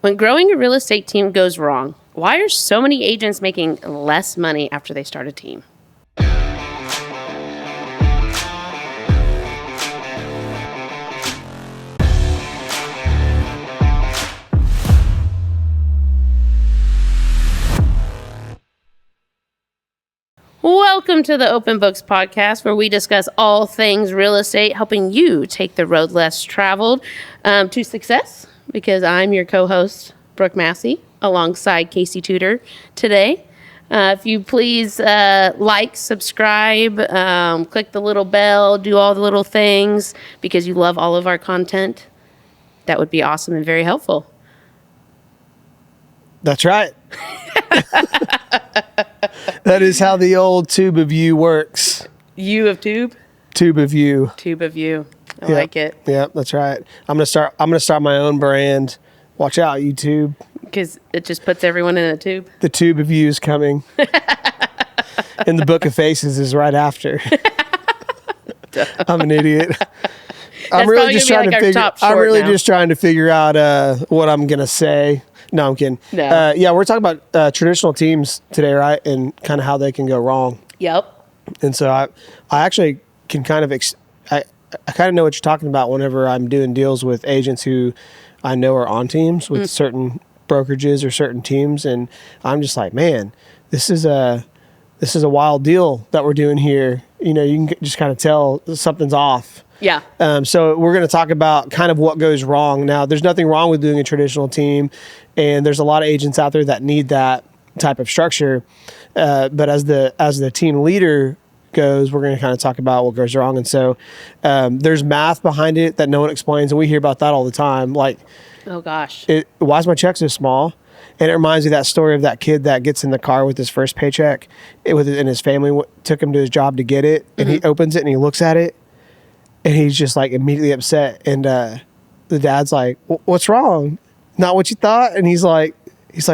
When growing a real estate team goes wrong, why are so many agents making less money after they start a team? Welcome to the Open Books Podcast, where we discuss all things real estate, helping you take the road less traveled to success. Because I'm your co-host, Brooke Massey, alongside Casey Tuter today. If you please like, subscribe, click the little bell, do all the little things because you love all of our content, that would be awesome and very helpful. That's right. That is how the old tube of you works. You of tube? Tube of you. Tube of you. I like it. Yeah, that's right. I'm gonna start my own brand. Watch out, YouTube. Because it just puts everyone in a tube. The tube of you is coming. And the Book of Faces is right after. I'm an idiot. I'm really just trying to figure out what I'm gonna say. No, I'm kidding. No. Yeah, we're talking about traditional teams today, right? And kind of how they can go wrong. Yep. And so I actually can kind of I kind of know what you're talking about whenever I'm doing deals with agents who I know are on teams with certain brokerages or certain teams, and I'm just like, man, this is a wild deal that we're doing here. You know, you can just kind of tell something's off. Yeah. So we're going to talk about kind of what goes wrong. Now, there's nothing wrong with doing a traditional team, and there's a lot of agents out there that need that type of structure. But as the team leader goes, we're going to kind of talk about what goes wrong. And so there's math behind it that no one explains, and we hear about that all the time. Like, oh gosh, why is my check so small? And it reminds me of that story of that kid that gets in the car with his first paycheck, and his family took him to his job to get it, and he opens it and he looks at it, and he's just like immediately upset. And the dad's like, "What's wrong? Not what you thought?" And he's like,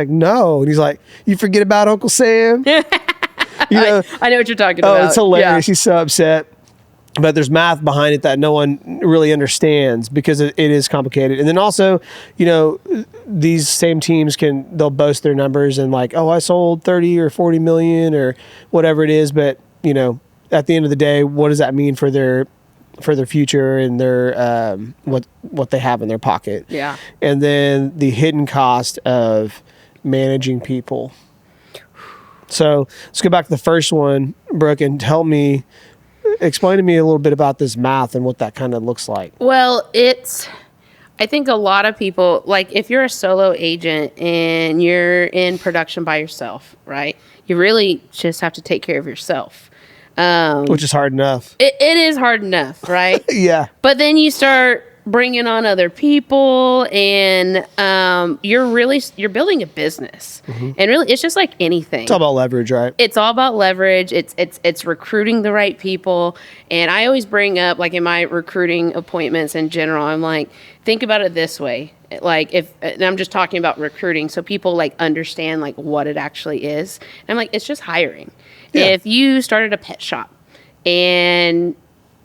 "No." And he's like, "You forget about Uncle Sam?" You know, I know what you're talking about. Oh, it's hilarious. Yeah. He's so upset. But there's math behind it that no one really understands because it is complicated. And then also, you know, these same teams they'll boast their numbers and like, oh, I sold 30 or 40 million or whatever it is. But, you know, at the end of the day, what does that mean for their future and their what they have in their pocket? Yeah. And then the hidden cost of managing people. So let's go back to the first one, Brooke, and explain to me a little bit about this math and what that kind of looks like. Well, I think a lot of people, like if you're a solo agent and you're in production by yourself, right? You really just have to take care of yourself. Which is hard enough. It is hard enough, right? Yeah. But then you start bringing on other people, and you're building a business. Mm-hmm. And really, it's just like anything. It's all about leverage, right? It's all about leverage. It's recruiting the right people. And I always bring up, like in my recruiting appointments in general, I'm like, think about it this way. Like and I'm just talking about recruiting, so people like understand like what it actually is. And I'm like, it's just hiring. Yeah. If you started a pet shop and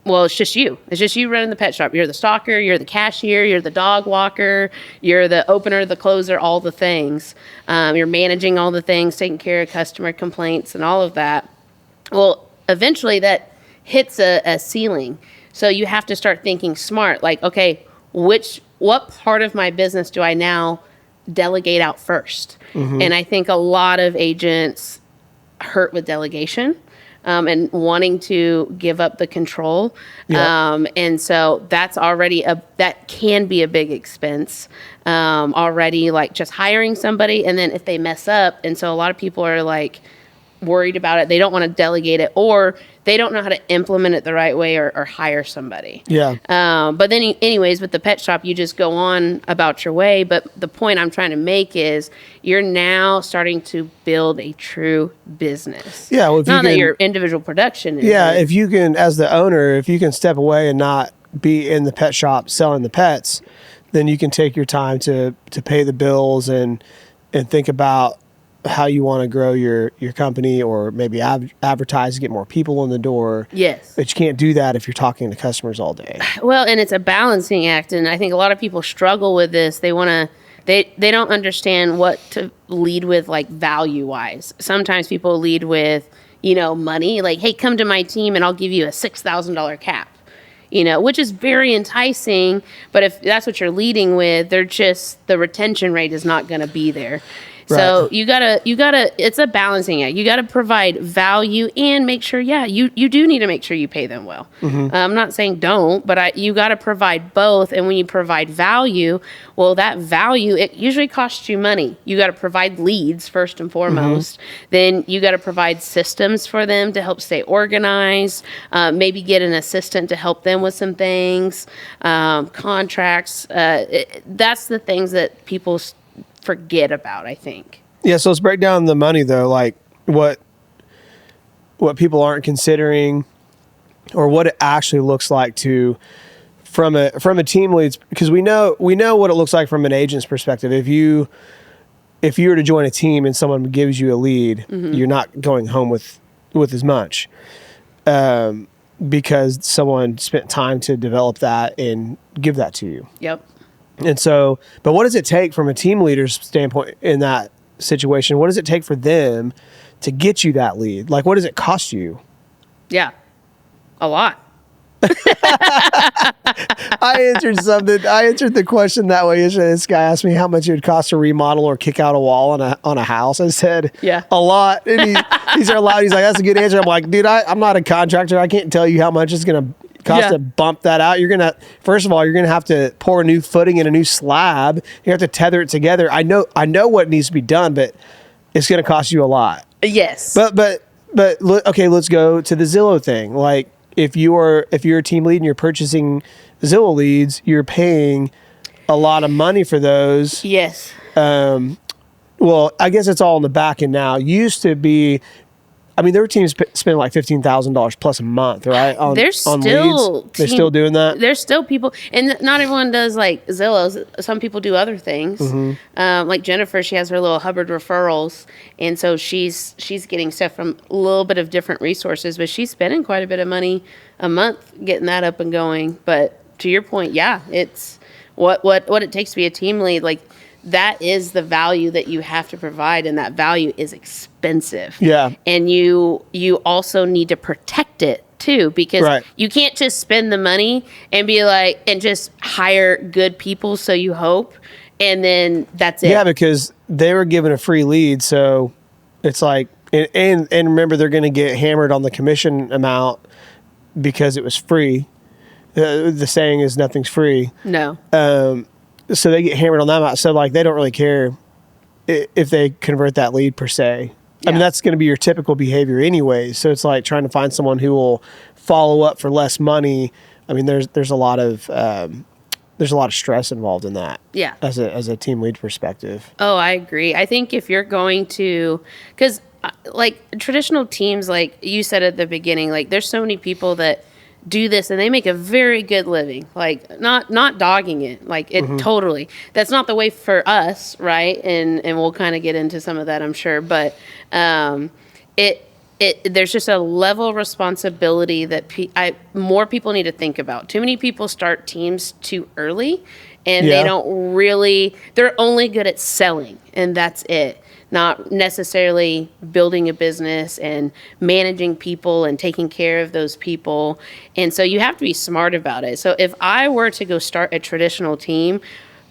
well, it's just you. It's just you running the pet shop. You're the stalker, you're the cashier, you're the dog walker, you're the opener, the closer, all the things. You're managing all the things, taking care of customer complaints and all of that. Well, eventually that hits a ceiling. So you have to start thinking smart. Like, okay, what part of my business do I now delegate out first? Mm-hmm. And I think a lot of agents hurt with delegation. And wanting to give up the control. Yeah. And so that's already that can be a big expense already, like just hiring somebody. And then if they mess up, and so a lot of people are like worried about it. They don't want to delegate it, or they don't know how to implement it the right way, or hire somebody. Yeah. But then anyways, with the pet shop, you just go on about your way. But the point I'm trying to make is you're now starting to build a true business. Yeah. Well, that your individual production is. Yeah. If you can, as the owner, if you can step away and not be in the pet shop selling the pets, then you can take your time to pay the bills and think about how you want to grow your company, or maybe advertise to get more people in the door. Yes. But you can't do that if you're talking to customers all day. Well, and it's a balancing act. And I think a lot of people struggle with this. They want to they don't understand what to lead with, like value wise. Sometimes people lead with, money, like, hey, come to my team and I'll give you a $6,000 cap, which is very enticing. But if that's what you're leading with, the retention rate is not going to be there. So Right. you gotta, it's a balancing act. You gotta provide value and make sure, you do need to make sure you pay them well. I'm not saying don't, but you gotta provide both. And when you provide value, well, that value, it usually costs you money. You gotta provide leads first and foremost. Then you gotta provide systems for them to help stay organized, maybe get an assistant to help them with some things, contracts. That's the things that people forget about, I think. Yeah, so let's break down the money though, like what people aren't considering, or what it actually looks like from a team lead, because we know what it looks like from an agent's perspective. If you were to join a team and someone gives you a lead, you're not going home with as much, because someone spent time to develop that and give that to you. Yep. And so, but what does it take from a team leader's standpoint in that situation? What does it take for them to get you that lead? Like, what does it cost you? Yeah, a lot. I answered the question that way yesterday. This guy asked me how much it would cost to remodel or kick out a wall on a house. I said, a lot. And he's allowed. He's like, that's a good answer. I'm like, dude, I'm not a contractor. I can't tell you how much it's going to cost to bump that out. First of all, you're going to have to pour a new footing and a new slab. You have to tether it together. I know what needs to be done, but it's going to cost you a lot. Yes. But okay, let's go to the Zillow thing. Like, if you're a team lead and you're purchasing Zillow leads, you're paying a lot of money for those. Yes. Well, I guess it's all in the back end now. Used to be, I mean, there were teams spending like $15,000 plus a month, right? They're still doing that. There's still people, and not everyone does like Zillow. Some people do other things. Like Jennifer, she has her little Hubbard referrals, and so she's getting stuff from a little bit of different resources, but she's spending quite a bit of money a month getting that up and going. But to your point, it's what it takes to be a team lead. Like, that is the value that you have to provide, and that value is expensive. Yeah. And you also need to protect it too, because you can't just spend the money and be like, and just hire good people, so you hope, and then that's it. Yeah, because they were given a free lead, so it's like, and remember, they're going to get hammered on the commission amount because it was free. The saying is nothing's free. No. So they get hammered on that amount. So like, they don't really care if they convert that lead per se. I mean, that's going to be your typical behavior anyway. So it's like trying to find someone who will follow up for less money. I mean, there's a lot of stress involved in that. Yeah. As a team lead perspective. Oh, I agree. I think if you're going to, because like traditional teams, like you said at the beginning, like there's so many people that do this and they make a very good living, like not dogging it, like it totally, that's not the way for us, right? And we'll kind of get into some of that, I'm sure, but there's just a level of responsibility that more people need to think about. Too many people start teams too early, and they don't really, they're only good at selling, and that's it. Not necessarily building a business and managing people and taking care of those people. And so you have to be smart about it. So if I were to go start a traditional team,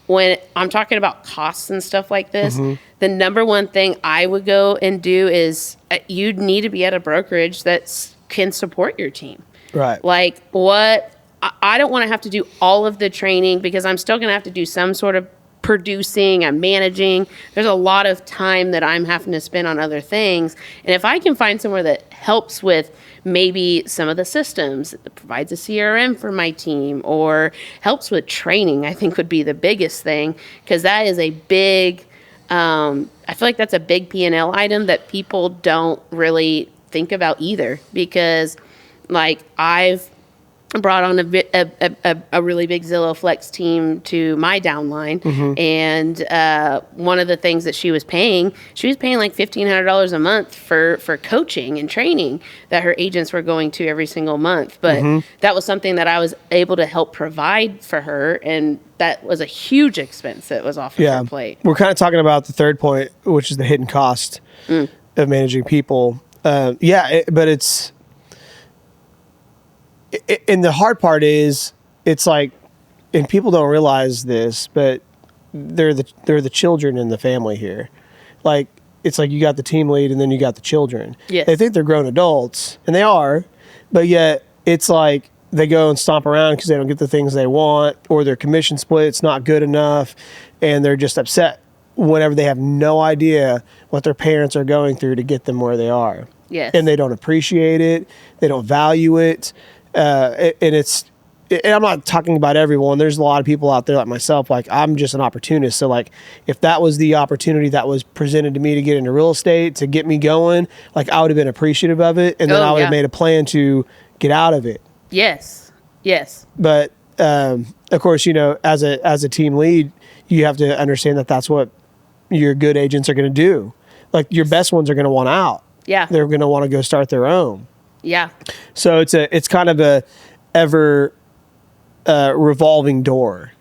when I'm talking about costs and stuff like this, the number one thing I would go and do is you'd need to be at a brokerage that can support your team. Right. Like I don't want to have to do all of the training, because I'm still going to have to do some sort of producing, I'm managing. There's a lot of time that I'm having to spend on other things. And if I can find somewhere that helps with maybe some of the systems, that provides a CRM for my team, or helps with training, I think would be the biggest thing, because that is a big, I feel like that's a big P&L item that people don't really think about either, because like I've brought on a really big Zillow Flex team to my downline. And one of the things that she was paying like $1,500 a month for coaching and training that her agents were going to every single month. But that was something that I was able to help provide for her. And that was a huge expense that was off of her plate. We're kind of talking about the third point, which is the hidden cost of managing people. But it's, and the hard part is, it's like, and people don't realize this, but they're the children in the family here. Like, it's like you got the team lead and then you got the children. Yes. They think they're grown adults, and they are, but yet it's like they go and stomp around because they don't get the things they want, or their commission split's not good enough, and they're just upset whenever they have no idea what their parents are going through to get them where they are. Yes. And they don't appreciate it. They don't value it. And I'm not talking about everyone. There's a lot of people out there like myself. Like, I'm just an opportunist. So like, if that was the opportunity that was presented to me to get into real estate, to get me going, like, I would have been appreciative of it. And then I would have made a plan to get out of it. Yes. Yes. But, of course, as a team lead, you have to understand that that's what your good agents are going to do. Like, your best ones are going to want out. Yeah. They're going to want to go start their own. Yeah. So it's kind of a ever revolving door.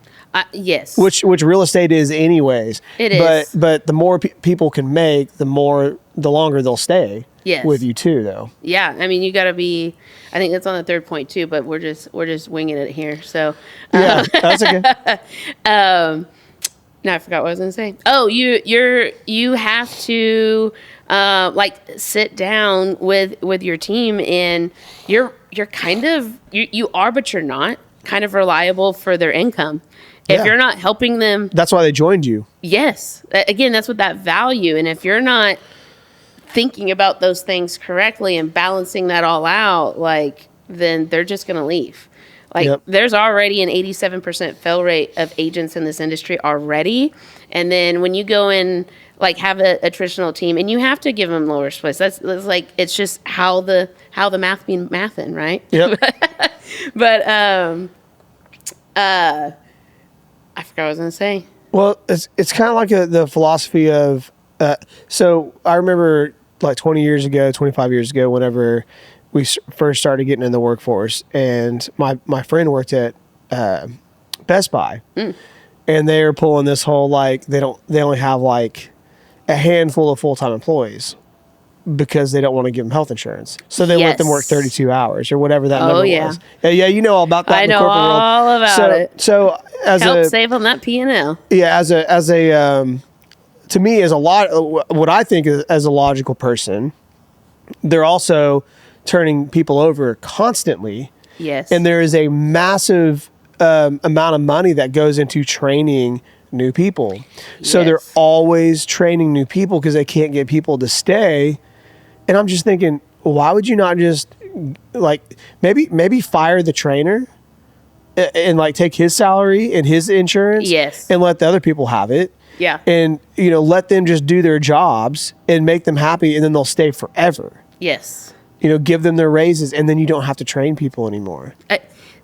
Yes. Which real estate is anyways. It is. But the more people can make, the longer they'll stay with you too, though. Yeah. I mean, you got to be, I think that's on the third point too, but we're just winging it here. So yeah, that's okay. Now I forgot what I was going to say. Oh, you have to like sit down with your team, and you're kind of you are, but you're not kind of reliable for their income. If you're not helping them, that's why they joined you. Yes, again, that's what that value. And if you're not thinking about those things correctly and balancing that all out, like, then they're just going to leave. Like, there's already an 87% fail rate of agents in this industry already. And then when you go in, like, have a traditional team, and you have to give them lower splits. That's like, it's just how the math be mathin', right? Yep. But I forgot what I was going to say. Well, it's kind of like the philosophy of, so I remember like 25 years ago, whenever we first started getting in the workforce, and my friend worked at Best Buy, and they were pulling this whole, like, they only have like a handful of full-time employees because they don't want to give them health insurance. So they let them work 32 hours or whatever that number was. Yeah, you know all about that in the corporate world. I know all about it. So help save on that P&L. Yeah, as a to me, as a lot, what I think is, as a logical person, they're also turning people over constantly. Yes. And there is a massive amount of money that goes into training new people. So they're always training new people because they can't get people to stay. And I'm just thinking, why would you not just, like, maybe fire the trainer and like take his salary and his insurance, and let the other people have it. Yeah. And, let them just do their jobs and make them happy, and then they'll stay forever. Yes. Give them their raises, and then you don't have to train people anymore.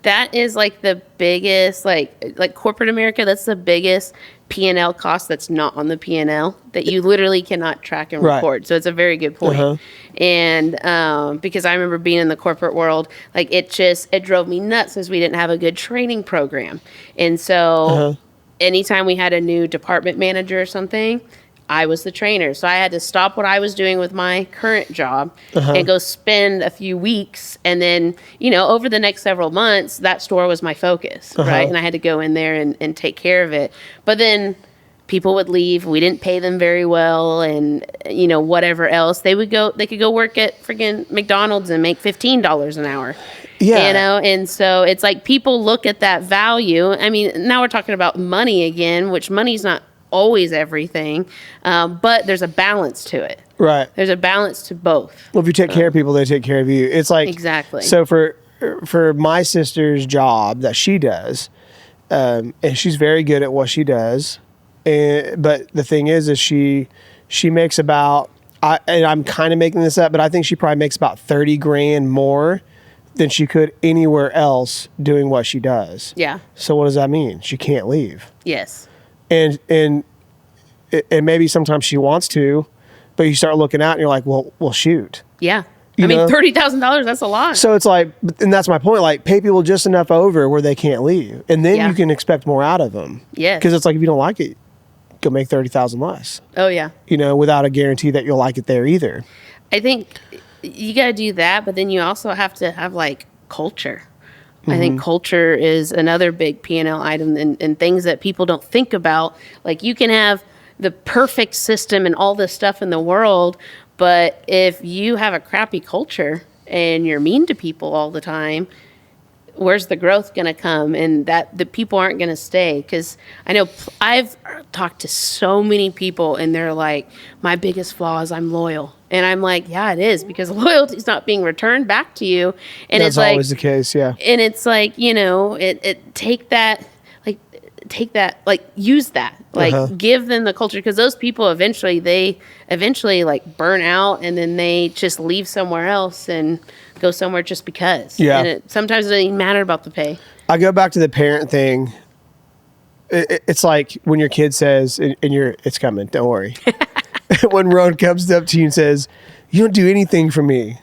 That is like the biggest, like corporate America, that's the biggest P&L cost that's not on the P&L that you literally cannot track and record. So it's a very good point. And because I remember being in the corporate world, like, it drove me nuts because we didn't have a good training program. And so anytime we had a new department manager or something, I was the trainer. So I had to stop what I was doing with my current job and go spend a few weeks. And then, over the next several months, that store was my focus, right? And I had to go in there and take care of it. But then people would leave. We didn't pay them very well, and, whatever else. They could go work at freaking McDonald's and make $15 an hour. Yeah. And so it's like, people look at that value. I mean, now we're talking about money again, which money's not always everything, but there's a balance to it. Right. There's a balance to both. Well, if you take care of people, they take care of you. It's like, exactly. So for my sister's job that she does, and she's very good at what she does, but the thing is she makes about, and I'm kind of making this up, but I think she probably makes about $30,000 more than she could anywhere else doing what she does. Yeah. So what does that mean? She can't leave. Yes. And maybe sometimes she wants to, but you start looking out and you're like, well, shoot. Yeah. You I mean, know? $30,000, that's a lot. So it's like, and that's my point. Like, pay people just enough over where they can't leave, and then you can expect more out of them. Yes. Because it's like, if you don't like it, go make 30,000 less. Oh, yeah. You know, without a guarantee that you'll like it there either. I think you got to do that, but then you also have to have like culture. I think culture is another big P&L item, and things that people don't think about. Like, you can have the perfect system and all this stuff in the world, but if you have a crappy culture and you're mean to people all the time, where's the growth going to come? And that the people aren't going to stay. Because I know I've talked to so many people and they're like, my biggest flaw is I'm loyal. And I'm like, yeah, it is, because loyalty is not being returned back to you. And That's it's like, always the case, yeah. and it's like, you know, take that, like use that, like give them the culture, because those people eventually like burn out, and then they just leave somewhere else and go somewhere just because. Yeah. And sometimes it doesn't even matter about the pay. I go back to the parent thing. It's like when your kid says, and it's coming, don't worry. When Roan comes up to you and says, you don't do anything for me.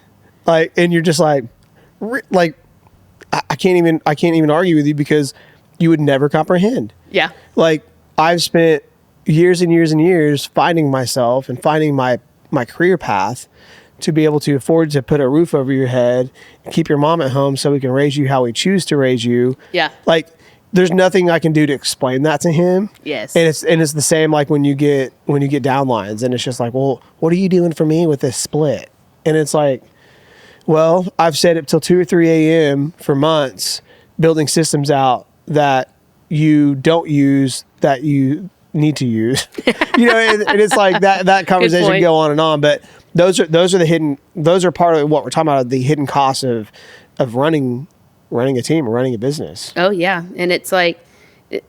Like, and you're just like I can't even argue with you, because you would never comprehend. Yeah. Like, I've spent years and years and years finding myself and finding my career path to be able to afford to put a roof over your head and keep your mom at home so we can raise you how we choose to raise you. Yeah. Like, there's nothing I can do to explain that to him. Yes. And it's the same like when you get downlines, and it's just like, well, what are you doing for me with this split? And it's like, well, I've said it till 2 or 3 a.m. for months, building systems out that you don't use that you need to use. You know, and it's like that conversation can go on and on, but those are part of what we're talking about, the hidden costs of running a team or running a business. Oh yeah. And it's like,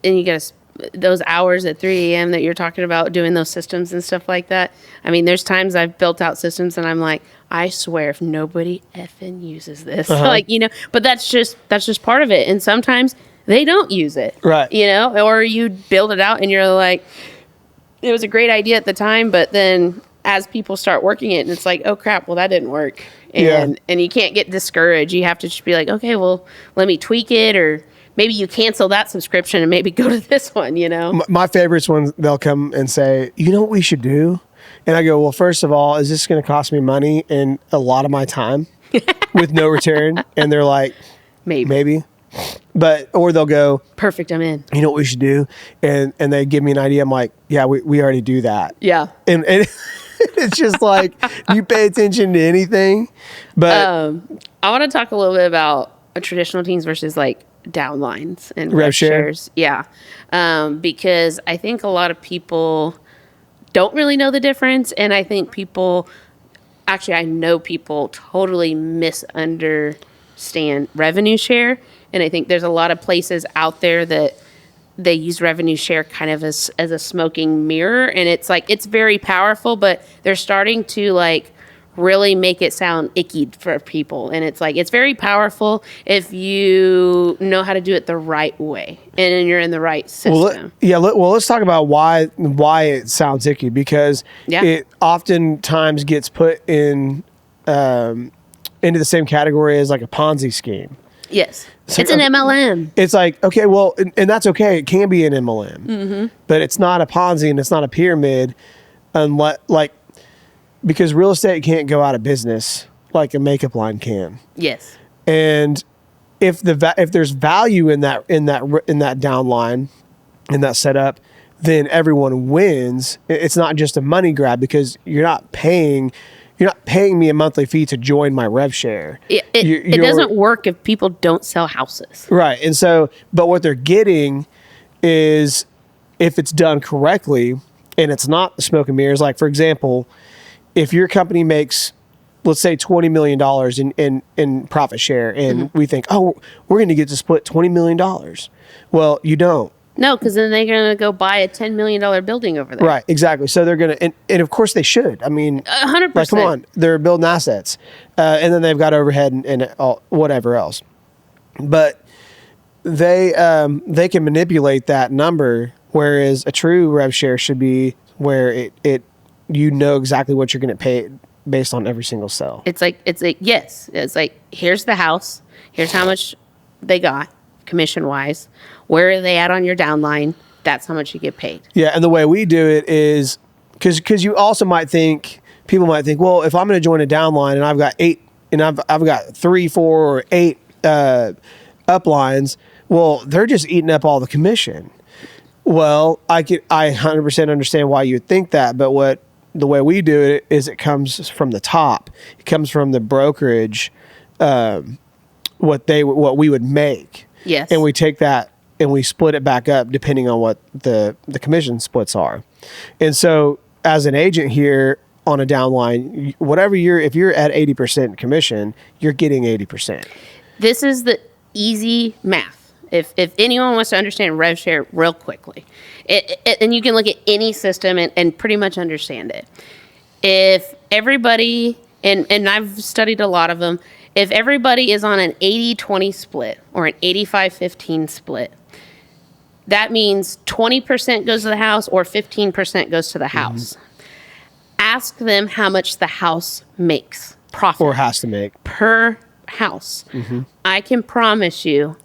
and you got those hours at 3 a.m. that you're talking about doing those systems and stuff like that. I mean, there's times I've built out systems and I'm like, I swear if nobody effing uses this, like, you know, but that's just part of it. And sometimes they don't use it. Right. You know, or you build it out and you're like, it was a great idea at the time, but then as people start working it and it's like, oh crap, well that didn't work. And you can't get discouraged. You have to just be like, okay, well, let me tweak it, or maybe you cancel that subscription and maybe go to this one, you know? My favorites ones, they'll come and say, you know what we should do? And I go, well, first of all, is this going to cost me money and a lot of my time with no return? And they're like, maybe. But, or they'll go, perfect, I'm in. You know what we should do? And they give me an idea. I'm like, yeah, we already do that. Yeah. And it's just like, you pay attention to anything. But I want to talk a little bit about traditional teams versus like downlines and rev shares. Yeah. Because I think a lot of people don't really know the difference. And I think I know people totally misunderstand revenue share. And I think there's a lot of places out there that they use revenue share kind of as a smoking mirror. And it's like, it's very powerful, but they're starting to like really make it sound icky for people. And it's like, it's very powerful if you know how to do it the right way and then you're in the right system. Let's talk about why it sounds icky, because it oftentimes gets put in into the same category as like a Ponzi scheme. Yes. It's an MLM. It's like, okay, well, and that's okay. It can be an MLM, but it's not a Ponzi and it's not a pyramid, unless, like, because real estate can't go out of business like a makeup line can. Yes. And if there's value in that downline, in that setup, then everyone wins. It's not just a money grab, because you're not paying me a monthly fee to join my rev share. It doesn't work if people don't sell houses. Right. And so, but what they're getting is, if it's done correctly and it's not the smoke and mirrors, like, for example, if your company makes, let's say, $20 million in profit share, and we think, oh, we're going to get to split $20 million. Well, you don't. No, because then they're going to go buy a $10 million building over there. Right, exactly. So they're going to, and of course they should. I mean, 100%. like, come on, they're building assets. And then they've got overhead and all, whatever else. But they can manipulate that number, whereas a true rev share should be where it you know exactly what you're going to pay based on every single sale. It's like, yes. It's like, here's the house. Here's how much they got commission-wise. Where are they at on your downline? That's how much you get paid. Yeah, and the way we do it is, because you also people might think, well, if I'm going to join a downline and I've got 8, and I've got 3, 4, or 8 uplines, well, they're just eating up all the commission. Well, I 100% understand why you would think that, but the way we do it is it comes from the top. It comes from the brokerage, what we would make. Yes. And we take that and we split it back up depending on what the commission splits are. And so as an agent here on a downline, if you're at 80% commission, you're getting 80%. This is the easy math. If anyone wants to understand rev share real quickly, and you can look at any system and pretty much understand it. If everybody, and I've studied a lot of them, if everybody is on an 80-20 split or an 85-15 split, that means 20% goes to the house or 15% goes to the house. Ask them how much the house makes profit. Or has to make. Per house. I can promise you,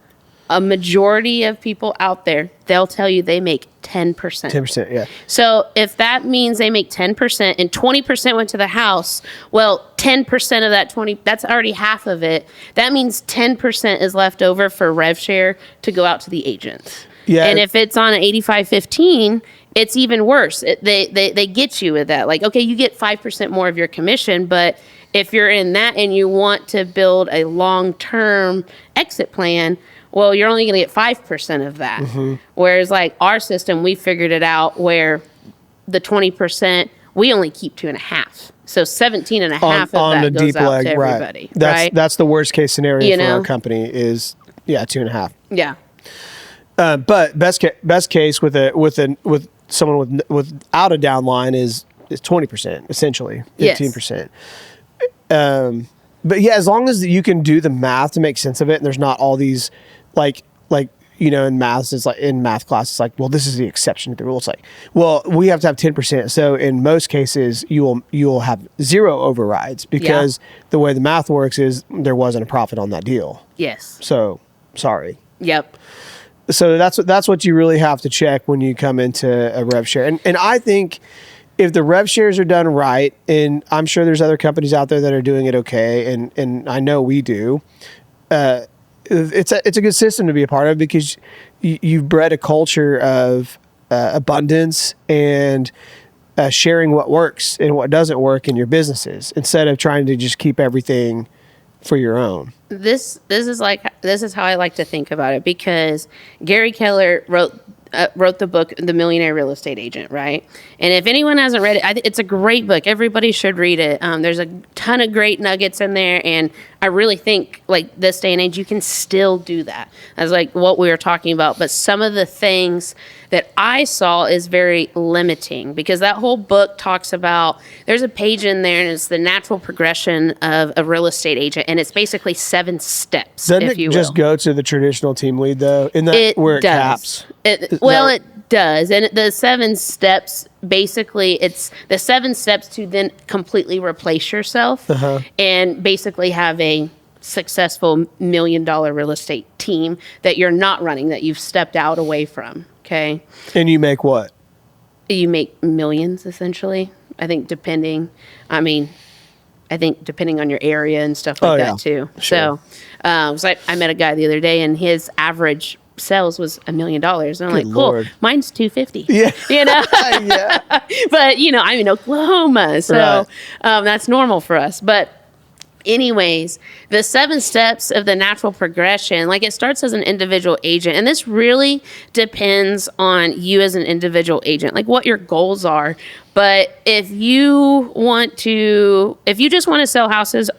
a majority of people out there, they'll tell you they make 10%. 10%, yeah. So if that means they make 10% and 20% went to the house, well, 10% of that 20, that's already half of it. That means 10% is left over for rev share to go out to the agents. Yeah. And if it's on an 85-15, it's even worse. They get you with that. Like, okay, you get 5% more of your commission, but if you're in that and you want to build a long-term exit plan, well, you're only going to get 5% of that. Whereas like our system, we figured it out where the 20%, we only keep 2.5. So 17 and a half of that goes out to everybody. Right. That's the worst case scenario for know? our company is 2.5. Yeah. But best case with someone without a downline is 20%, essentially 15%. But yeah, as long as you can do the math to make sense of it, and there's not all these like in math, it's like in math class, it's like, well, this is the exception to the rule. It's like, well, we have to have 10%. So in most cases, you will have 0 overrides because the way the math works is there wasn't a profit on that deal. Yes. So sorry. Yep. So that's what you really have to check when you come into a rev share. And I think if the rev shares are done right, and I'm sure there's other companies out there that are doing it okay, and I know we do, it's a good system to be a part of because you've bred a culture of abundance and sharing what works and what doesn't work in your businesses instead of trying to just keep everything for your own. This is how I like to think about it, because Gary Keller wrote the book The Millionaire Real Estate Agent, right? And if anyone hasn't read it, it's a great book. Everybody should read it. There's a ton of great nuggets in there, and I really think like this day and age you can still do that. That's like what we were talking about, but some of the things that I saw is very limiting, because that whole book talks about, there's a page in there and it's the natural progression of a real estate agent, and it's basically 7 steps. Doesn't it just go to the traditional team lead though? In that where it caps? It does. And the 7 steps, basically it's the 7 steps to then completely replace yourself and basically have a successful $1 million real estate team that you're not running, that you've stepped out away from. Okay. And you make what? You make millions, essentially. I think depending on your area and stuff like that too. Sure. So I met a guy the other day and his average sales was $1 million. And I'm like, cool, Lord. Mine's 250. Yeah. Yeah. But I'm in Oklahoma. So that's normal for us. But anyways, the 7 steps of the natural progression, like it starts as an individual agent. And this really depends on you as an individual agent, like what your goals are. But if you just want to sell houses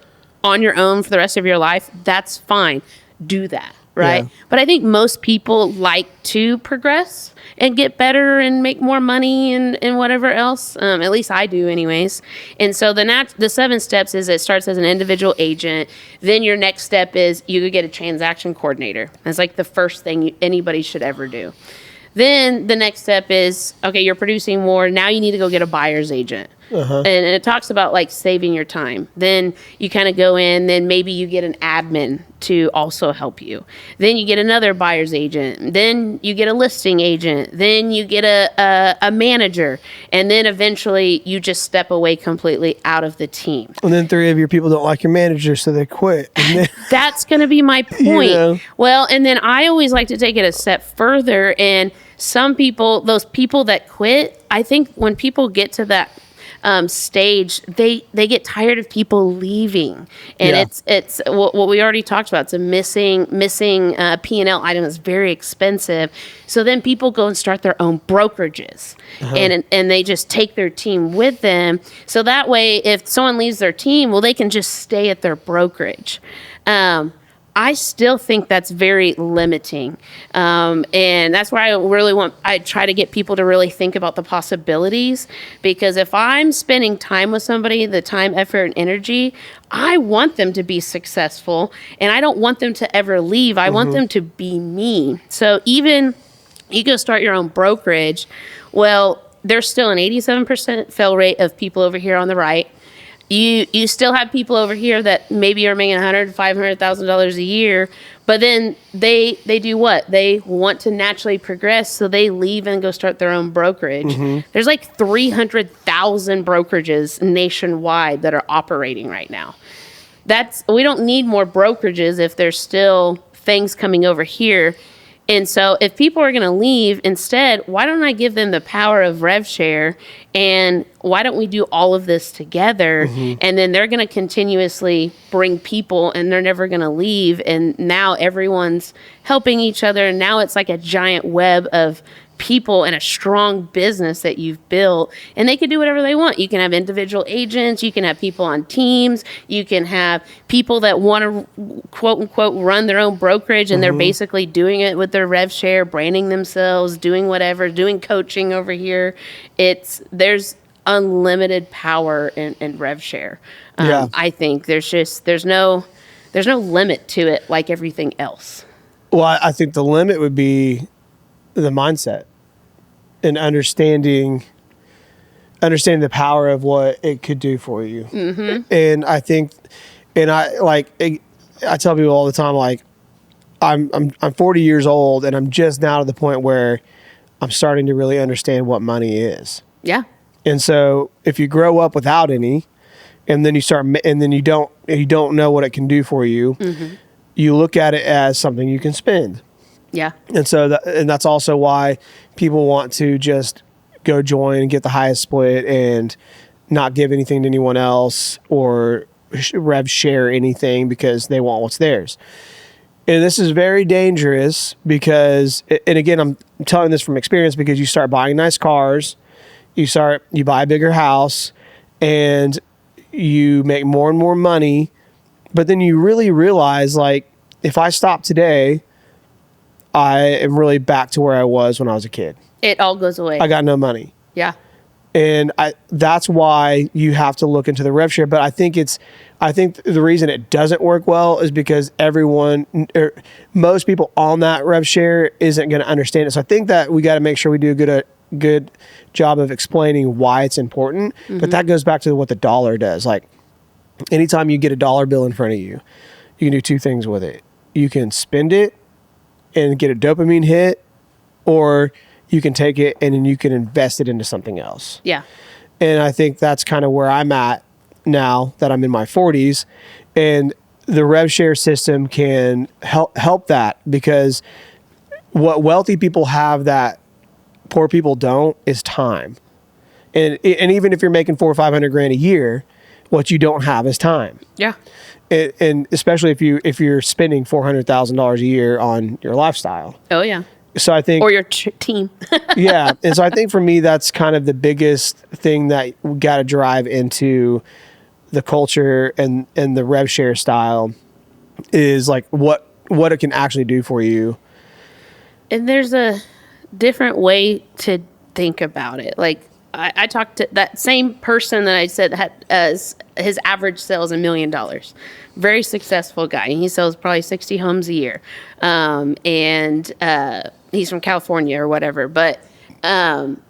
on your own for the rest of your life, that's fine. Do that. right? Yeah. But I think most people like to progress and get better and make more money and whatever else. At least I do anyways. And so the 7 steps is it starts as an individual agent. Then your next step is you could get a transaction coordinator. That's like the first thing anybody should ever do. Then the next step is, okay, you're producing more. Now you need to go get a buyer's agent. And it talks about like saving your time. Then you kind of go in, then maybe you get an admin to also help you. Then you get another buyer's agent. Then you get a listing agent. Then you get a manager. And then eventually you just step away completely out of the team. And then 3 of your people don't like your manager, so they quit. And then, That's going to be my point. You know. Well, and then I always like to take it a step further. And some people, those people that quit, I think when people get to that stage, they get tired of people leaving, and it's what we already talked about. It's a missing P&L item that's very expensive. So then people go and start their own brokerages, and they just take their team with them. So that way, if someone leaves their team, well, they can just stay at their brokerage. I still think that's very limiting. And that's why I try to get people to really think about the possibilities, because if I'm spending time with somebody, the time, effort, and energy, I want them to be successful, and I don't want them to ever leave. I want them to be me. So even you go start your own brokerage, well, there's still an 87% fail rate of people over here on the right. You still have people over here that maybe are making $100,000-$500,000 a year, but then they do what? They want to naturally progress, so they leave and go start their own brokerage. There's like 300,000 brokerages nationwide that are operating right now. We don't need more brokerages if there's still things coming over here. And so if people are going to leave, instead, why don't I give them the power of rev share, and why don't we do all of this together? And then they're going to continuously bring people, and they're never going to leave. And now everyone's helping each other. And now it's like a giant web of people and a strong business that you've built, and they can do whatever they want. You can have individual agents, you can have people on teams, you can have people that want to quote unquote run their own brokerage, and they're basically doing it with their rev share, branding themselves, doing whatever, doing coaching over here. There's unlimited power in rev share. I think there's no limit to it, like everything else. Well, I think the limit would be the mindset and understanding the power of what it could do for you. And I think, and I tell people all the time, like I'm 40 years old, and I'm just now to the point where I'm starting to really understand what money is. Yeah. And so if you grow up without any, and then you don't know what it can do for you, you look at it as something you can spend. Yeah. And so that's also why people want to just go join and get the highest split and not give anything to anyone else or rev share anything because they want what's theirs. And this is very dangerous because, and again, I'm telling this from experience, because you start buying nice cars, you buy a bigger house, and you make more and more money. But then you really realize, like, if I stop today, I am really back to where I was when I was a kid. It all goes away. I got no money. Yeah. And that's why you have to look into the rev share. But I think the reason it doesn't work well is because most people on that rev share isn't going to understand it. So I think that we got to make sure we do a good job of explaining why it's important. But that goes back to what the dollar does. Like, anytime you get a dollar bill in front of you, you can do 2 things with it. You can spend it and get a dopamine hit, or you can take it and then you can invest it into something else. Yeah. And I think that's kind of where I'm at now that I'm in my 40s. And the rev share system can help that, because what wealthy people have that poor people don't is time. And even if you're making $400,000 or $500,000 a year, what you don't have is time. Yeah. And especially if you're spending $400,000 a year on your lifestyle. Oh yeah. So I think, or your team. yeah, and so I think for me that's kind of the biggest thing that we got to drive into the culture and the rev share style is like what what it can actually do for you. And there's a different way to think about it. Like I talked to that same person that I said had as his average sales $1 million. Very successful guy. He sells probably 60 homes a year. And he's from California or whatever. But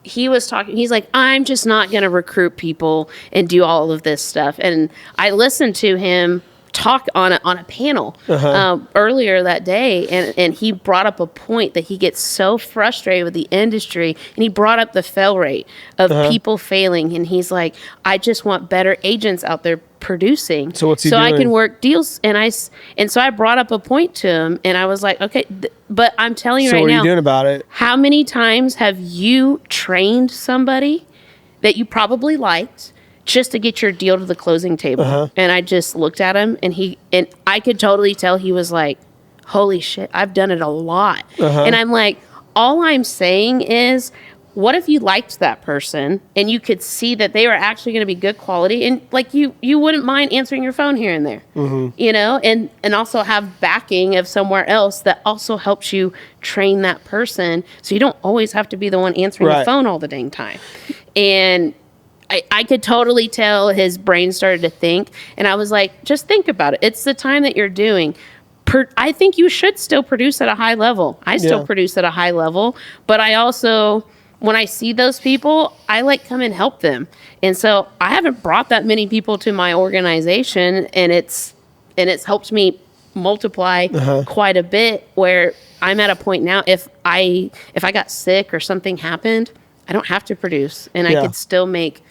he was talking, he's like, I'm just not going to recruit people and do all of this stuff. And I listened to him talk on a panel earlier that day, and he brought up a point that he gets so frustrated with the industry, and he brought up the fail rate of people failing, and he's like, I just want better agents out there producing so what's he so doing? I can work deals. And so I brought up a point to him, and I was like, okay, but I'm telling you So right what are now, you doing about it? how many times have you trained somebody that you probably liked just to get your deal to the closing table? And I just looked at him, and I could totally tell he was like, holy shit, I've done it a lot. And I'm like, all I'm saying is, what if you liked that person and you could see that they were actually going to be good quality, and like you wouldn't mind answering your phone here and there, you know, and also have backing of somewhere else that also helps you train that person, so you don't always have to be the one answering the phone all the dang time. And I could totally tell his brain started to think, and I was like, just think about it. It's the time that you're doing. I think you should still produce at a high level. I still produce at a high level, but I also, when I see those people, I like come and help them. And so I haven't brought that many people to my organization, and it's helped me multiply quite a bit, where I'm at a point now, if I got sick or something happened, I don't have to produce, and I could still make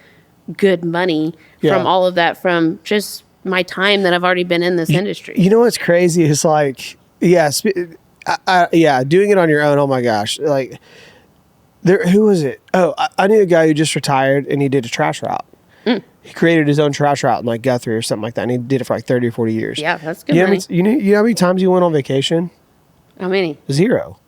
good money from all of that, from just my time that I've already been in this industry. You know what's crazy is like, doing it on your own. Oh my gosh. Like who was it? Oh, I knew a guy who just retired, and he did a trash route. He created his own trash route in like Guthrie or something like that. And he did it for like 30 or 40 years. Yeah, that's good. You know how many times he went on vacation? How many? 0.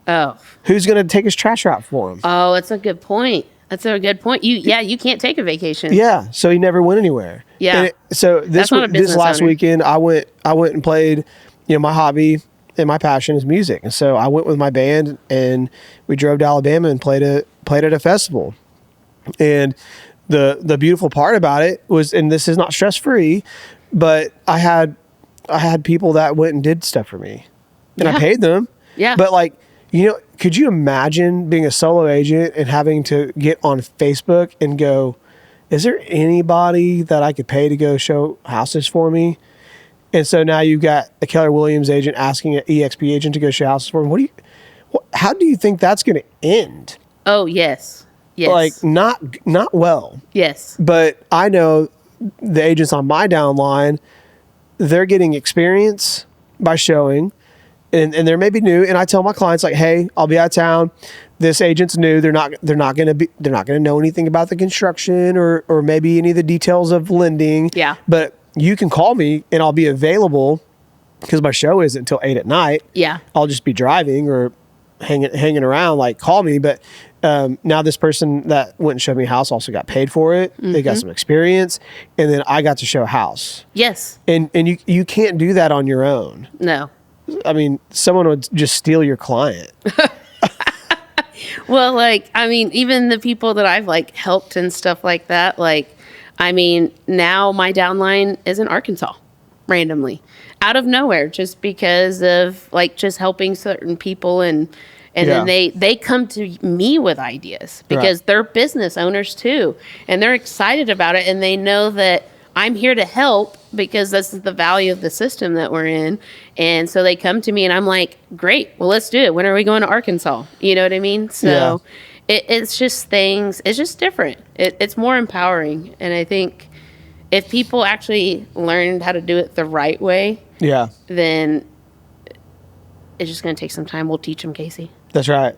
Oh. Who's going to take his trash route for him? Oh, that's a good point. That's a good point. You can't take a vacation. Yeah, so he never went anywhere. Yeah. So this last weekend, I went and played. You know, my hobby and my passion is music, and so I went with my band, and we drove to Alabama and played at a festival. And the beautiful part about it was, and this is not stress free, but I had people that went and did stuff for me, and I paid them. Yeah. But like, you know, could you imagine being a solo agent and having to get on Facebook and go, is there anybody that I could pay to go show houses for me? And so now you've got a Keller Williams agent asking an EXP agent to go show houses for him. How do you think that's going to end? Oh, yes. Yes. Like not well. Yes. But I know the agents on my downline, they're getting experience by showing. And they're maybe new, and I tell my clients, like, hey, I'll be out of town. This agent's new. They're not going to know anything about the construction or maybe any of the details of lending. Yeah. But you can call me, and I'll be available, because my show isn't until 8 at night. Yeah. I'll just be driving or hanging around. Like, call me. But now this person that went and showed me a house also got paid for it. They got some experience, and then I got to show a house. Yes. And you can't do that on your own. No. I mean, someone would just steal your client. Well, like, I mean, even the people that I've like helped and stuff like that, like, I mean, now my downline is in Arkansas randomly out of nowhere, just because of like just helping certain people, and then they come to me with ideas because they're business owners too, and they're excited about it, and they know that I'm here to help because this is the value of the system that we're in. And so they come to me, and I'm like, great, well, let's do it. When are we going to Arkansas? You know what I mean? So it's just things, it's just different. It's more empowering. And I think if people actually learned how to do it the right way, then it's just going to take some time. We'll teach them, Casey. That's right.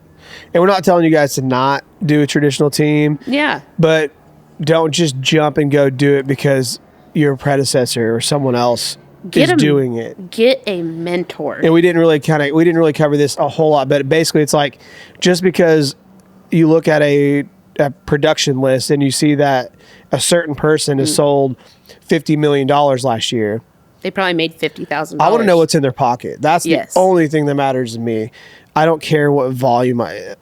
And we're not telling you guys to not do a traditional team. Yeah. But don't just jump and go do it because your predecessor or someone else is doing it. Get a mentor. And we didn't really cover this a whole lot, but basically it's like, just because you look at a production list and you see that a certain person has sold $50 million last year, They probably made $50,000. I want to know what's in their pocket. That's Yes. the only thing that matters to me. I don't care what volume I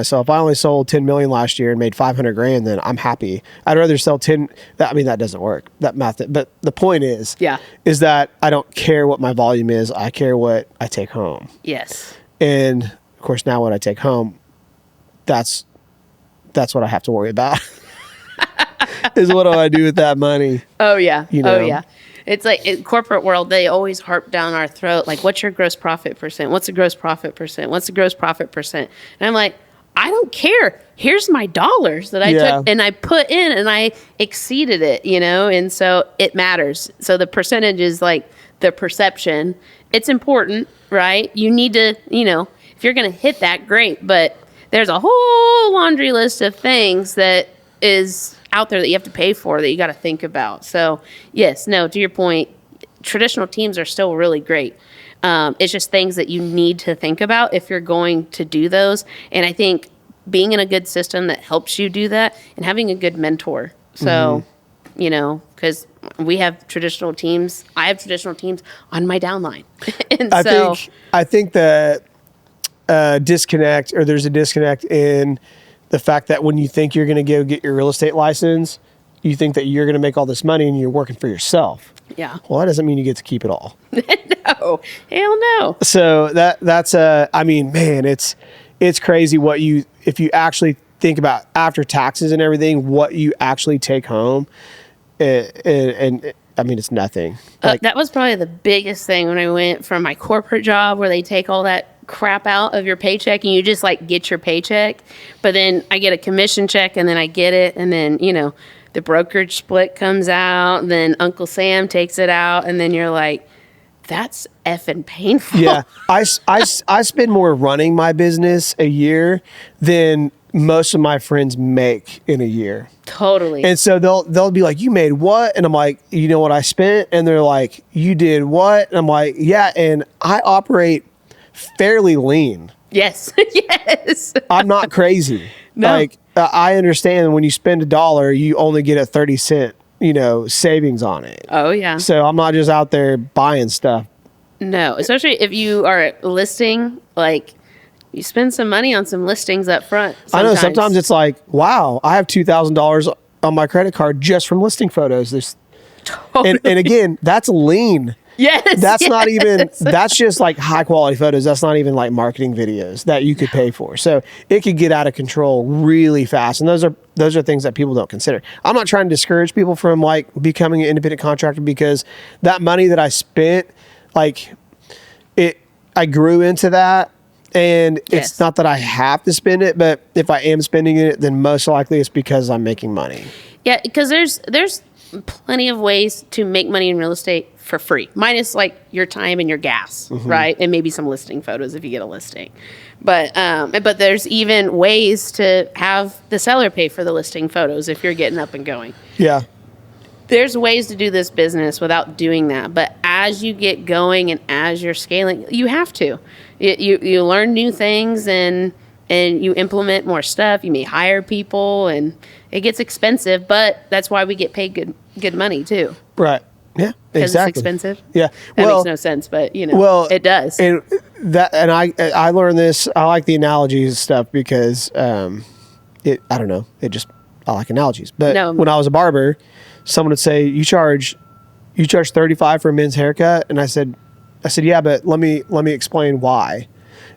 sell. If I only sold 10 million last year and made 500 grand, then I'm happy. I'd rather sell 10. I mean, that doesn't work. That math. But the point is that I don't care what my volume is. I care what I take home. Yes. And of course, now what I take home, that's what I have to worry about. Is what do I do with that money? Oh yeah. You know? Oh yeah. It's like in corporate world, they always harp down our throat, like, what's your gross profit percent? What's the gross profit percent? What's the gross profit percent? And I'm like, I don't care. Here's my dollars that I took and I put in and I exceeded it, you know? And so it matters. So the percentage is like the perception. It's important, right? You need to, you know, if you're going to hit that, great. But there's a whole laundry list of things that is out there that you have to pay for that you got to think about. So yes, no, to your point, traditional teams are still really great. It's just things that you need to think about if you're going to do those. And I think being in a good system that helps you do that and having a good mentor. So, you know, because we have traditional teams. I have traditional teams on my downline. And I think that disconnect, or there's a disconnect in the fact that when you think you're going to go get your real estate license, you think that you're going to make all this money and you're working for yourself. Yeah. Well, that doesn't mean you get to keep it all. No, hell no. So that's I mean, man, it's crazy if you actually think about after taxes and everything, what you actually take home. And I mean, it's nothing. Like, that was probably the biggest thing when I went from my corporate job where they take all that crap out of your paycheck and you just like get your paycheck. But then I get a commission check and then I get it. And then, you know, the brokerage split comes out and then Uncle Sam takes it out. And then you're like, that's effing painful. Yeah. I spend more running my business a year than most of my friends make in a year. Totally. And so they'll be like, you made what? And I'm like, you know what I spent? And they're like, you did what? And I'm like, yeah. And I operate fairly lean. Yes. Yes. I'm not crazy. No. Like, I understand when you spend $1, you only get a 30-cent, you know, savings on it. Oh yeah. So I'm not just out there buying stuff. No, especially if you are listing, like you spend some money on some listings up front. I know sometimes it's like, wow, I have $2,000 on my credit card just from listing photos. Totally. And again, that's lean. Yes. That's not even, that's just like high quality photos. That's not even like marketing videos that you could pay for. So it could get out of control really fast. And those are things that people don't consider. I'm not trying to discourage people from like becoming an independent contractor, because that money that I spent, like I grew into that. And it's not that I have to spend it, but if I am spending it, then most likely it's because I'm making money. Yeah, because there's plenty of ways to make money in real estate for free, minus like your time and your gas, right? And maybe some listing photos if you get a listing. But there's even ways to have the seller pay for the listing photos if you're getting up and going. Yeah. There's ways to do this business without doing that. But as you get going and as you're scaling, you have to. You learn new things and you implement more stuff. You may hire people and it gets expensive, but that's why we get paid good money too. Right. Yeah. Because exactly. it's expensive. Yeah. That makes no sense, but you know, it does. And I learned this. I like the analogies and stuff because I don't know. I like analogies. But when I was a barber, someone would say, you charge $35 for a men's haircut. And I said, yeah, but let me explain why.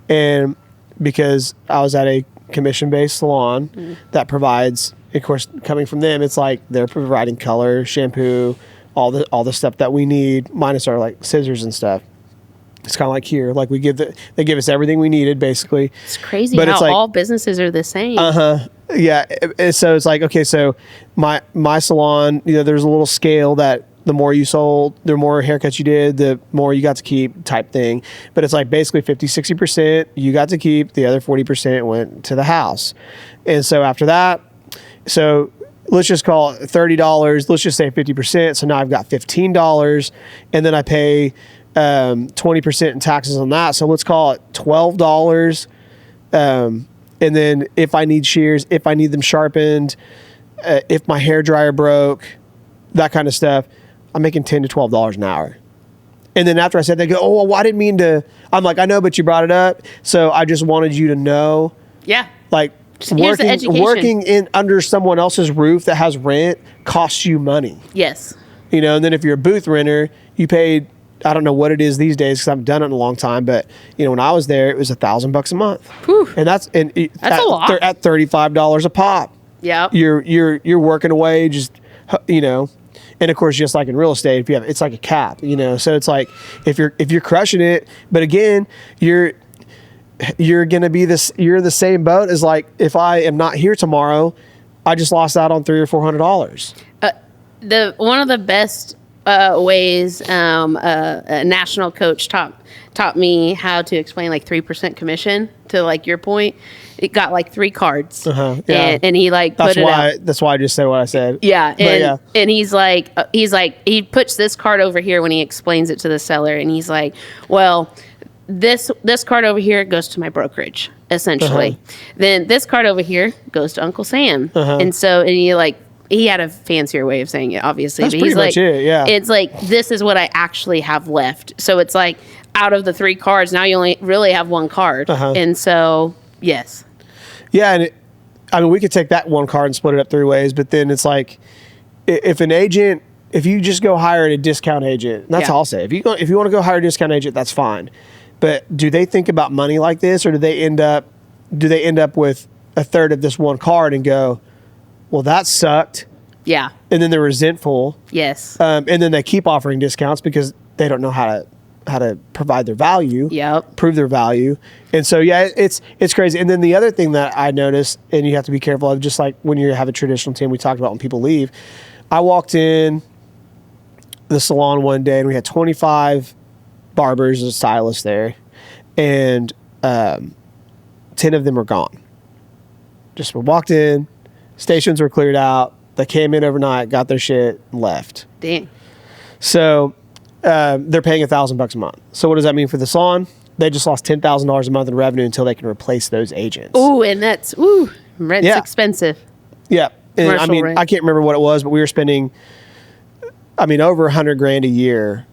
And because I was at a commission-based salon that provides, of course, coming from them, it's like they're providing color, shampoo, all the stuff that we need, minus our like scissors and stuff. It's kind of like here, like they give us everything we needed, basically. It's crazy how like, all businesses are the same. Yeah. So it's like, okay, so my salon, you know, there's a little scale that the more you sold, the more haircuts you did, the more you got to keep type thing. But it's like basically 50-60% you got to keep, the other 40% went to the house. And so after that, so let's just call it $30. Let's just say 50%. So now I've got $15, and then I pay 20% in taxes on that. So let's call it $12. And then if I need shears, if I need them sharpened, if my hair dryer broke, that kind of stuff, I'm making $10 to $12 an hour. And then after I said, they go, oh, well, I didn't mean to. I'm like, I know, but you brought it up. So I just wanted you to know. Yeah. Like, Here's the education. working in under someone else's roof that has rent costs you money. Yes. You know, and then if you're a booth renter, you paid, I don't know what it is these days because I haven't done it in a long time, but you know, when I was there, it was $1,000 a month. Whew. And that's a lot. At $35 a pop. Yeah. You're working away, just, you know, and of course, just like in real estate, if you have, it's like a cap, you know, so it's like if you're crushing it, but again, you're going to be you're the same boat as like, if I am not here tomorrow, I just lost out on $300 or $400. One of the best ways a national coach taught me how to explain like 3% commission to like your point. It got like 3 cards, yeah. and he like put it out. That's why I just said what I said. Yeah, and he's like he puts this card over here when he explains it to the seller, and he's like, well, this card over here goes to my brokerage essentially. Then this card over here goes to Uncle Sam, and he had a fancier way of saying it, obviously. That's but pretty he's much like, it, yeah. It's like, this is what I actually have left. So it's like, out of the 3 cards, now you only really have 1 card. And so, yes. Yeah, and I mean, we could take that 1 card and split it up 3 ways, but then it's like, if you just go hire a discount agent, that's all I'll say. If you want to go hire a discount agent, that's fine. But do they think about money like this, or do they end up with a third of this 1 card and go, well, that sucked. Yeah. And then they're resentful. Yes. And then they keep offering discounts because they don't know how to provide their value. Yep. Prove their value. And so, yeah, it's crazy. And then the other thing that I noticed, and you have to be careful of, just like when you have a traditional team, we talked about when people leave. I walked in the salon one day and we had 25 barbers and stylists there, and 10 of them are gone. Just walked in. Stations were cleared out. They came in overnight, got their shit, and left. Dang. So they're paying $1,000 a month. So what does that mean for the salon? They just lost $10,000 a month in revenue until they can replace those agents. Ooh, and that's rent's expensive. Yeah, and I mean, rent. I can't remember what it was, but we were spending, over $100,000 a year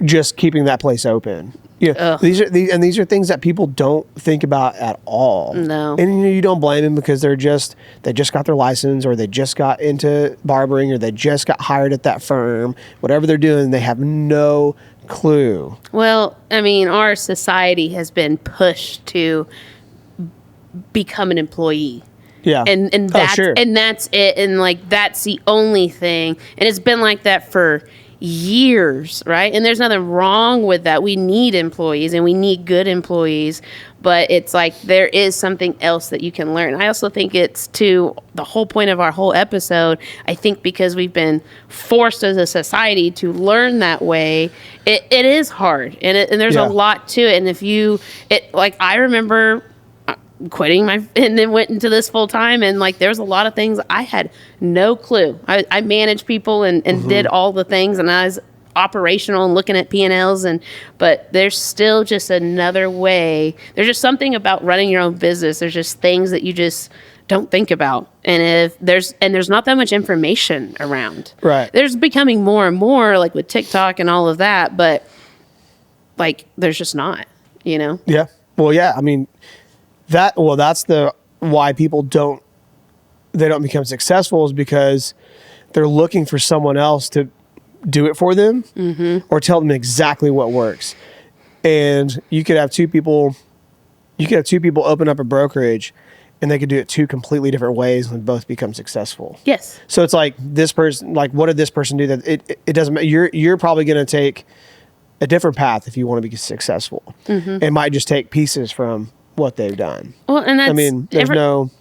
just keeping that place open. Yeah, these are things that people don't think about at all. No, and you don't blame them because they just got their license, or they just got into barbering, or they just got hired at that firm. Whatever they're doing, they have no clue. Well, I mean, our society has been pushed to become an employee. Yeah, and that's it, and like that's the only thing, and it's been like that for years, right? And there's nothing wrong with that. We need employees, and we need good employees, but it's like there is something else that you can learn. I also think it's to the whole point of our whole episode. I think because we've been forced as a society to learn that way, it is hard, and there's a lot to it. And I remember quitting and then went into this full time, and like there's a lot of things I had no clue. I managed people and did all the things, and I was operational and looking at P&Ls, but there's still just another way. There's just something about running your own business. There's just things that you just don't think about, and there's not that much information around. Right. There's becoming more and more, like with TikTok and all of that, but like there's just not, Yeah. Well, yeah. I mean, that's why people don't become successful, is because they're looking for someone else to do it for them, or tell them exactly what works. And you could have two people open up a brokerage, and they could do it 2 completely different ways and both become successful. Yes. So it's like this person, like what did this person do that it doesn't matter. You're probably going to take a different path if you want to be successful. It might just take pieces from what they've done. Well, and that's,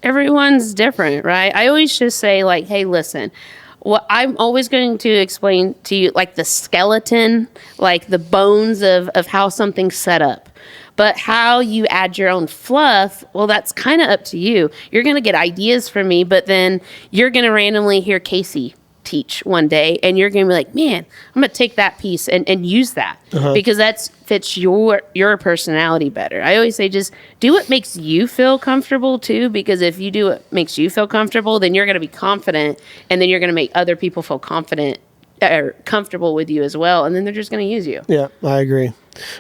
everyone's different, right? I always just say like, hey, listen, well, I'm always going to explain to you like the skeleton, like the bones of how something's set up. But how you add your own fluff, well, that's kind of up to you. You're going to get ideas from me, but then you're going to randomly hear Casey teach one day, and you're going to be like, man, I'm going to take that piece and use that because that fits your personality better. I always say just do what makes you feel comfortable too, because if you do what makes you feel comfortable, then you're going to be confident, and then you're going to make other people feel confident are comfortable with you as well, and then they're just going to use you. Yeah, I agree.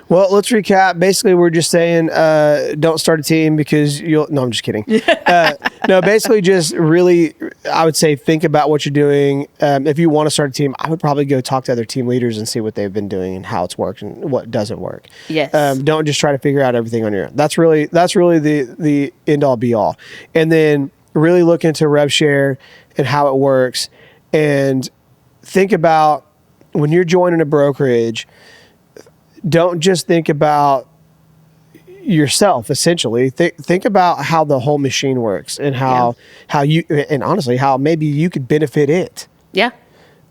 Well, let's recap. Basically, we're just saying don't start a team because you'll... No, I'm just kidding. No, basically just really, I would say think about what you're doing. If you want to start a team, I would probably go talk to other team leaders and see what they've been doing and how it's worked and what doesn't work. Yes. Don't just try to figure out everything on your own. That's really the end all be all. And then really look into rev share and how it works, and think about when you're joining a brokerage, don't just think about yourself. Essentially, think about how the whole machine works and how you, and honestly, how maybe you could benefit it. Yeah.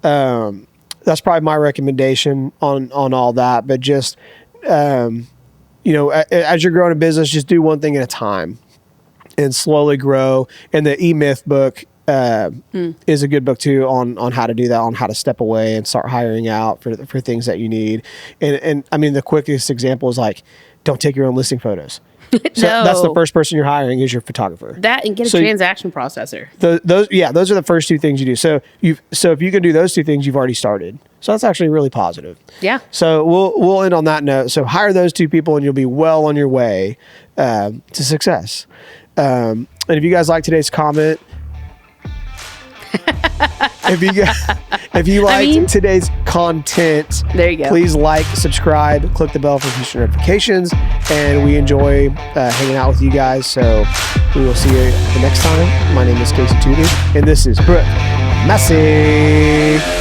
That's probably my recommendation on all that. But just as you're growing a business, just do one thing at a time and slowly grow. And the E-Myth book is a good book too on how to do that, on how to step away and start hiring out for things that you need. And I mean, the quickest example is like, don't take your own listing photos. So that's the first person you're hiring is your photographer. That and get a transaction processor. Those are the first two things you do. So if you can do those two things, you've already started. So that's actually really positive. Yeah. So we'll end on that note. So hire those two people and you'll be well on your way to success. And if you guys like today's comment, if you liked today's content, there you go. Please like, subscribe, click the bell for future notifications, and we enjoy hanging out with you guys. So we will see you the next time. My name is Casey Tuter, and this is Brooke Massey.